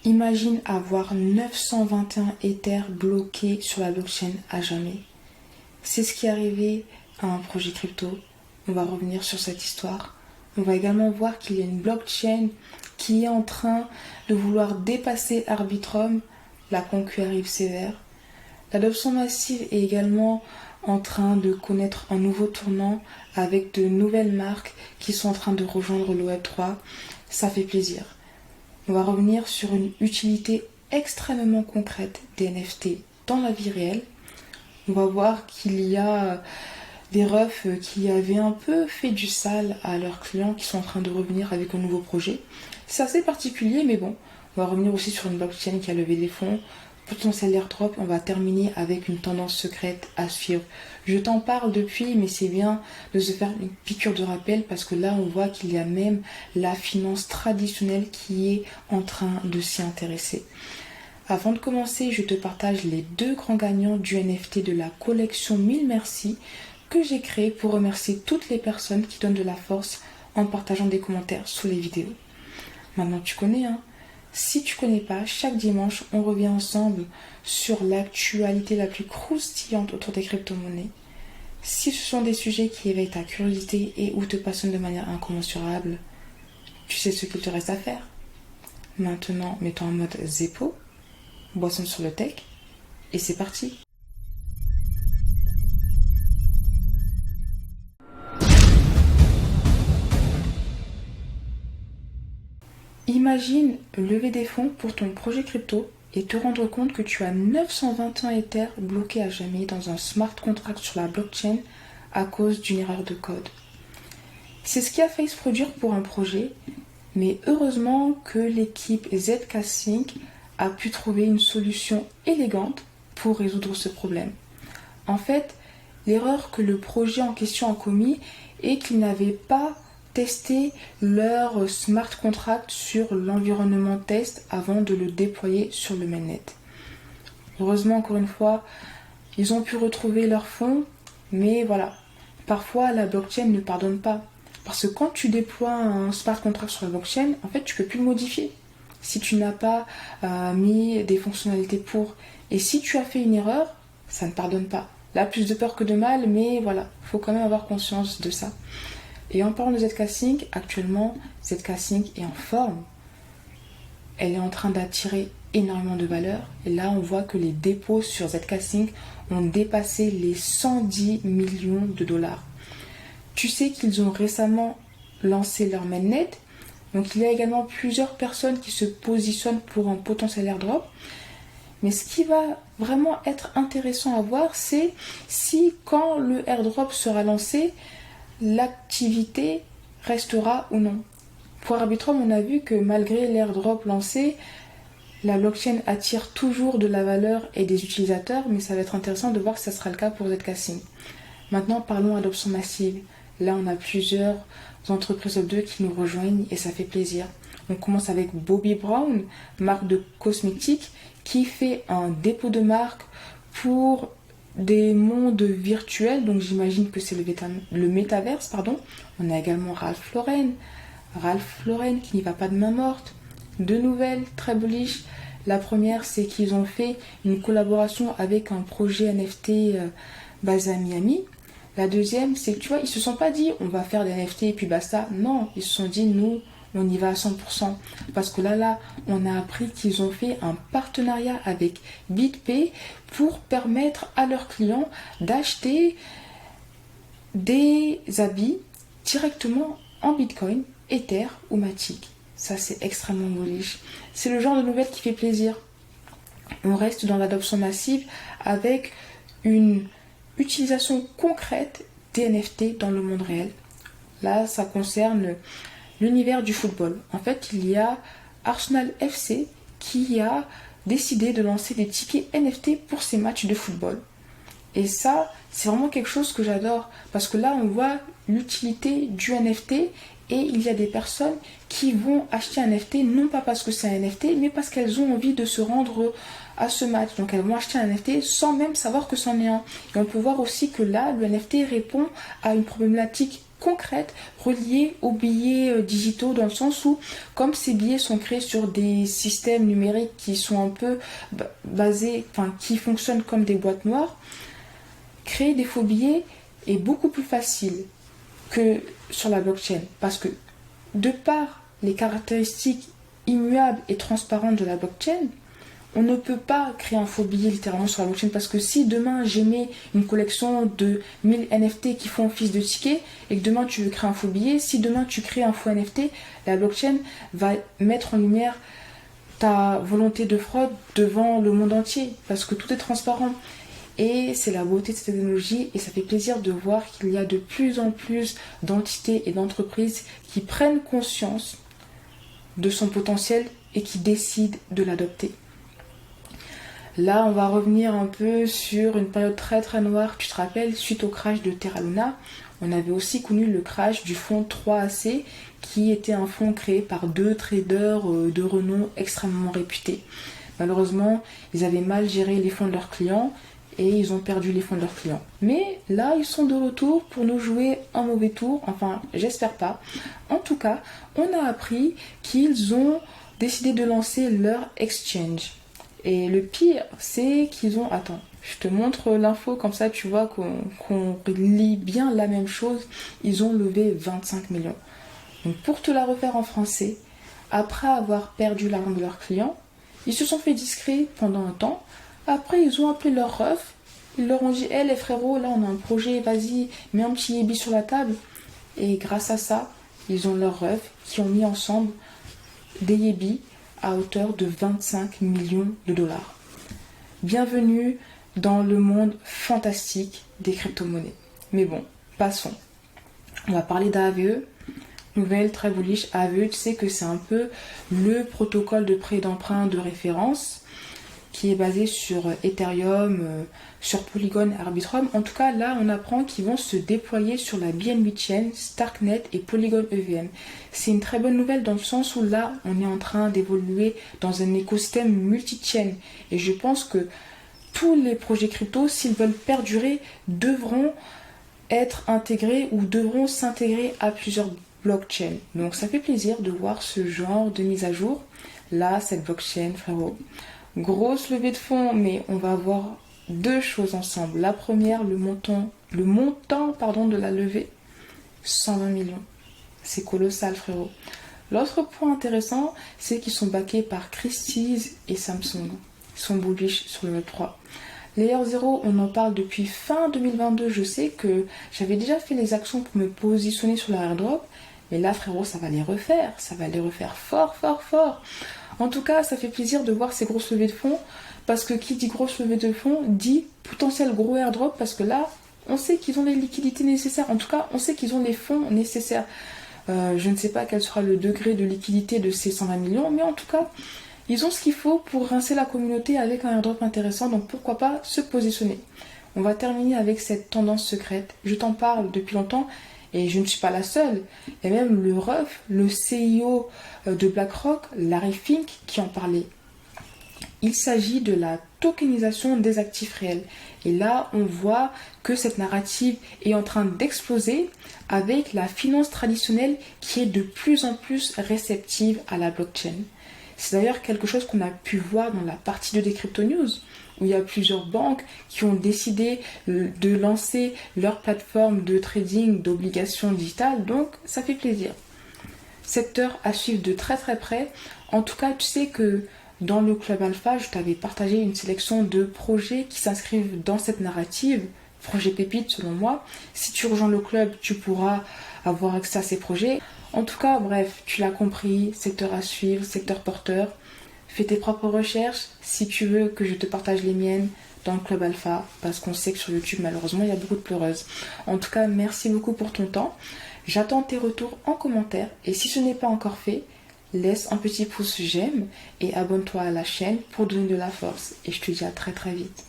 Imagine avoir 921 Ethers bloqués sur la blockchain à jamais. C'est ce qui est arrivé à un projet crypto. On va revenir sur cette histoire. On va également voir qu'il y a une blockchain qui est en train de vouloir dépasser Arbitrum. La concu arrive sévère. L'adoption massive est également en train de connaître un nouveau tournant avec de nouvelles marques qui sont en train de rejoindre le Web3. Ça fait plaisir. On va revenir sur une utilité extrêmement concrète des NFT dans la vie réelle. On va voir qu'il y a des refs qui avaient un peu fait du sale à leurs clients qui sont en train de revenir avec un nouveau projet. C'est assez particulier, mais bon, on va revenir aussi sur une blockchain qui a levé des fonds, potentiel airdrop. On va terminer avec une tendance secrète à suivre. Je t'en parle depuis, mais c'est bien de se faire une piqûre de rappel parce que là, on voit qu'il y a même la finance traditionnelle qui est en train de s'y intéresser. Avant de commencer, je te partage les 2 grands gagnants du NFT de la collection 1000 merci que j'ai créé pour remercier toutes les personnes qui donnent de la force en partageant des commentaires sous les vidéos. Maintenant, tu connais, hein? Si tu connais pas, chaque dimanche, on revient ensemble sur l'actualité la plus croustillante autour des crypto-monnaies. Si ce sont des sujets qui éveillent ta curiosité et ou te passionnent de manière incommensurable, tu sais ce qu'il te reste à faire. Maintenant, mets-toi en mode Zeppo, boisson sur le tech, et c'est parti. Imagine lever des fonds pour ton projet crypto et te rendre compte que tu as 921 Ethers bloqués à jamais dans un smart contract sur la blockchain à cause d'une erreur de code. C'est ce qui a failli se produire pour un projet, mais heureusement que l'équipe ZK Sync a pu trouver une solution élégante pour résoudre ce problème. En fait, l'erreur que le projet en question a commis est qu'il n'avait pas testé leur smart contract sur l'environnement test avant de le déployer sur le mainnet. Heureusement, encore une fois, ils ont pu retrouver leurs fonds, mais voilà, parfois la blockchain ne pardonne pas. Parce que quand tu déploies un smart contract sur la blockchain, en fait, tu peux plus le modifier si tu n'as pas mis des fonctionnalités pour. Et si tu as fait une erreur, ça ne pardonne pas. Là, plus de peur que de mal, mais voilà, il faut quand même avoir conscience de ça. Et en parlant de ZK Sync, actuellement, ZK Sync est en forme. Elle est en train d'attirer énormément de valeur. Et là, on voit que les dépôts sur ZK Sync ont dépassé les 110 millions de dollars. Tu sais qu'ils ont récemment lancé leur mainnet. Donc, il y a également plusieurs personnes qui se positionnent pour un potentiel airdrop. Mais ce qui va vraiment être intéressant à voir, c'est si quand le airdrop sera lancé, l'activité restera ou non. Pour Arbitrum, on a vu que malgré l'airdrop lancé, la blockchain attire toujours de la valeur et des utilisateurs, mais ça va être intéressant de voir si ça sera le cas pour ZK Sync. Maintenant, parlons adoption massive. Là, on a plusieurs entreprises Web2 qui nous rejoignent et ça fait plaisir. On commence avec Bobbi Brown, marque de cosmétiques, qui fait un dépôt de marque pour des mondes virtuels, donc j'imagine que c'est le métaverse, pardon. On a également Ralph Lauren qui n'y va pas de main morte. 2 nouvelles très bullish. La première, c'est qu'ils ont fait une collaboration avec un projet NFT basé à Miami. La deuxième, c'est que tu vois, ils se sont pas dit on va faire des NFT et puis basta. Non, ils se sont dit nous, on y va à 100%. Parce que là, on a appris qu'ils ont fait un partenariat avec BitPay pour permettre à leurs clients d'acheter des habits directement en Bitcoin, Ether ou Matic. Ça, c'est extrêmement bullish. C'est le genre de nouvelle qui fait plaisir. On reste dans l'adoption massive avec une utilisation concrète des NFT dans le monde réel. Là, ça concerne l'univers du football. En fait, il y a Arsenal FC qui a décidé de lancer des tickets NFT pour ses matchs de football. Et ça, c'est vraiment quelque chose que j'adore parce que là, on voit l'utilité du NFT et il y a des personnes qui vont acheter un NFT non pas parce que c'est un NFT, mais parce qu'elles ont envie de se rendre à ce match. Donc elles vont acheter un NFT sans même savoir que c'en est un. Et on peut voir aussi que là, le NFT répond à une problématique concrètes reliées aux billets digitaux, dans le sens où, comme ces billets sont créés sur des systèmes numériques qui sont un peu basés, enfin qui fonctionnent comme des boîtes noires, créer des faux billets est beaucoup plus facile que sur la blockchain, parce que de par les caractéristiques immuables et transparentes de la blockchain, on ne peut pas créer un faux billet littéralement sur la blockchain, parce que si demain j'émets une collection de 1000 NFT qui font office de ticket et que demain tu veux créer un faux billet, si demain tu crées un faux NFT, la blockchain va mettre en lumière ta volonté de fraude devant le monde entier, parce que tout est transparent. Et c'est la beauté de cette technologie, et ça fait plaisir de voir qu'il y a de plus en plus d'entités et d'entreprises qui prennent conscience de son potentiel et qui décident de l'adopter. Là, on va revenir un peu sur une période très très noire. Tu te rappelles, suite au crash de Terra Luna, on avait aussi connu le crash du fonds 3AC, qui était un fonds créé par 2 traders de renom extrêmement réputés. Malheureusement, ils avaient mal géré les fonds de leurs clients et ils ont perdu les fonds de leurs clients. Mais là, ils sont de retour pour nous jouer un mauvais tour. Enfin, j'espère pas. En tout cas, on a appris qu'ils ont décidé de lancer leur exchange. Et le pire, c'est qu'ils ont... Attends, je te montre l'info, comme ça tu vois qu'on lit bien la même chose. Ils ont levé 25 millions. Donc pour te la refaire en français, après avoir perdu l'argent de leurs clients, ils se sont fait discrets pendant un temps. Après, ils ont appelé leurs refs. Ils leur ont dit, hey, les frérots, là on a un projet, vas-y, mets un petit yébi sur la table. Et grâce à ça, ils ont leurs refs qui ont mis ensemble des yébis à hauteur de 25 millions de dollars. Bienvenue dans le monde fantastique des crypto-monnaies. Mais bon, passons. On va parler d'AAVE. Nouvelle très bullish. AAVE, tu sais que c'est un peu le protocole de prêt d'emprunt de référence qui est basé sur Ethereum, sur Polygon, Arbitrum. En tout cas, là, on apprend qu'ils vont se déployer sur la BNB Chain, Starknet et Polygon EVM. C'est une très bonne nouvelle dans le sens où là, on est en train d'évoluer dans un écosystème multi-chain. Et je pense que tous les projets crypto, s'ils veulent perdurer, devront être intégrés ou devront s'intégrer à plusieurs blockchains. Donc, ça fait plaisir de voir ce genre de mise à jour. Là, cette blockchain, frérot. Grosse levée de fonds, mais on va voir deux choses ensemble. La première, le montant de la levée, 120 millions. C'est colossal, frérot. L'autre point intéressant, c'est qu'ils sont backés par Christie's et Samsung. Ils sont bullish sur le Web3. Layer 0, on en parle depuis fin 2022. Je sais que j'avais déjà fait les actions pour me positionner sur la airdrop, mais là, frérot, ça va les refaire. Ça va les refaire fort, fort, fort. En tout cas, ça fait plaisir de voir ces grosses levées de fonds, parce que qui dit grosse levée de fonds dit potentiel gros airdrop, parce que là, on sait qu'ils ont les liquidités nécessaires. En tout cas, on sait qu'ils ont les fonds nécessaires. Je ne sais pas quel sera le degré de liquidité de ces 120 millions, mais en tout cas, ils ont ce qu'il faut pour rincer la communauté avec un airdrop intéressant, donc pourquoi pas se positionner. On va terminer avec cette tendance secrète. Je t'en parle depuis longtemps, et je ne suis pas la seule. Il y a même le ref, le CEO de BlackRock, Larry Fink, qui en parlait. Il s'agit de la tokenisation des actifs réels. Et là, on voit que cette narrative est en train d'exploser avec la finance traditionnelle qui est de plus en plus réceptive à la blockchain. C'est d'ailleurs quelque chose qu'on a pu voir dans la partie 2 des Crypto News, où il y a plusieurs banques qui ont décidé de lancer leur plateforme de trading d'obligations digitales, donc ça fait plaisir. Secteur à suivre de très très près. En tout cas, tu sais que dans le Club Alpha, je t'avais partagé une sélection de projets qui s'inscrivent dans cette narrative, projets pépites selon moi. Si tu rejoins le club, tu pourras avoir accès à ces projets. En tout cas, bref, tu l'as compris, secteur à suivre, secteur porteur. Fais tes propres recherches si tu veux que je te partage les miennes dans le Club Alpha, parce qu'on sait que sur YouTube, malheureusement, il y a beaucoup de pleureuses. En tout cas, merci beaucoup pour ton temps. J'attends tes retours en commentaire, et si ce n'est pas encore fait, laisse un petit pouce j'aime et abonne-toi à la chaîne pour donner de la force. Et je te dis à très très vite.